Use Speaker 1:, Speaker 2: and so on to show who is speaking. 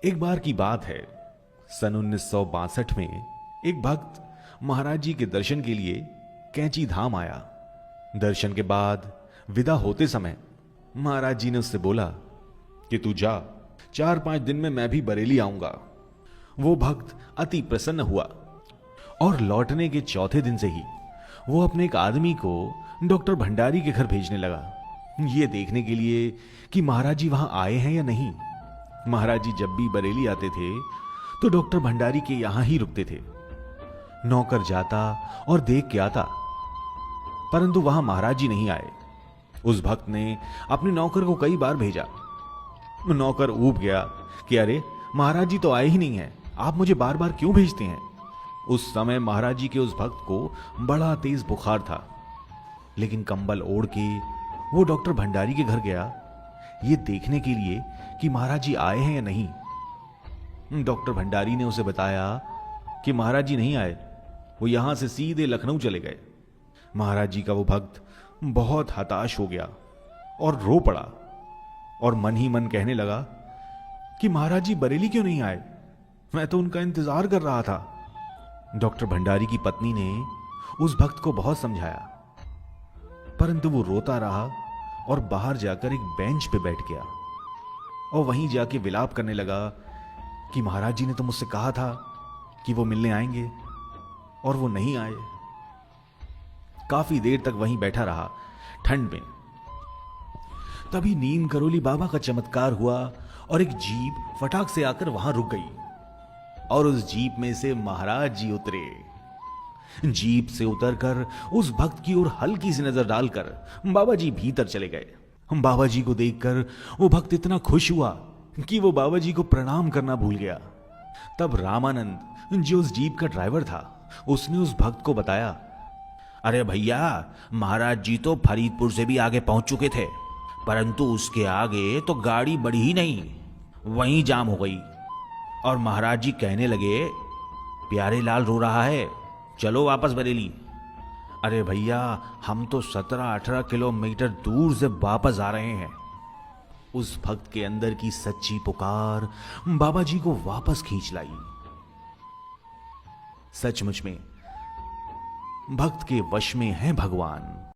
Speaker 1: एक बार की बात है, सन 1962 में एक भक्त महाराज जी के दर्शन के लिए कैंची धाम आया। दर्शन के बाद विदा होते समय महाराज जी ने उससे बोला कि तू जा, 4-5 दिन में मैं भी बरेली आऊंगा। वो भक्त अति प्रसन्न हुआ और लौटने के चौथे दिन से ही वो अपने एक आदमी को डॉक्टर भंडारी के घर भेजने लगा, ये देखने के लिए कि महाराज जी वहां आए हैं या नहीं। महाराज जी जब भी बरेली आते थे तो डॉक्टर भंडारी के यहां ही रुकते थे। नौकर जाता और देख के आता, परंतु वहां महाराज जी नहीं आए। उस भक्त ने अपने नौकर को कई बार भेजा। नौकर ऊब गया कि अरे महाराज जी तो आए ही नहीं हैं, आप मुझे बार बार क्यों भेजते हैं। उस समय महाराज जी के उस भक्त को बड़ा तेज बुखार था, लेकिन कंबल ओढ़ के वो डॉक्टर भंडारी के घर गया, ये देखने के लिए कि महाराज जी आए हैं या नहीं। डॉक्टर भंडारी ने उसे बताया कि महाराज जी नहीं आए, वो यहां से सीधे लखनऊ चले गए। महाराज जी का वो भक्त बहुत हताश हो गया और रो पड़ा और मन ही मन कहने लगा कि महाराज जी बरेली क्यों नहीं आए, मैं तो उनका इंतजार कर रहा था। डॉक्टर भंडारी की पत्नी ने उस भक्त को बहुत समझाया, परंतु वो रोता रहा और बाहर जाकर एक बेंच पे बैठ गया और वहीं जाके विलाप करने लगा कि महाराज जी ने तो मुझसे कहा था कि वो मिलने आएंगे और वो नहीं आए। काफी देर तक वहीं बैठा रहा ठंड में। तभी नीम करोली बाबा का चमत्कार हुआ और एक जीप फटाक से आकर वहां रुक गई और उस जीप में से महाराज जी उतरे। जीप से उतरकर उस भक्त की ओर हल्की सी नजर डालकर बाबा जी भीतर चले गए। बाबा जी को देखकर वो भक्त इतना खुश हुआ कि वो बाबा जी को प्रणाम करना भूल गया। तब रामानंद, जो उस जीप का ड्राइवर था, उसने उस भक्त को बताया,
Speaker 2: अरे भैया, महाराज जी तो फरीदपुर से भी आगे पहुंच चुके थे, परंतु उसके आगे तो गाड़ी बढ़ी ही नहीं, वहीं जाम हो गई। और महाराज जी कहने लगे, प्यारे लाल रो रहा है, चलो वापस बरेली। अरे भैया, हम तो 17-18 किलोमीटर दूर से वापस आ रहे हैं।
Speaker 1: उस भक्त के अंदर की सच्ची पुकार बाबा जी को वापस खींच लाई। सचमुच में भक्त के वश में है भगवान।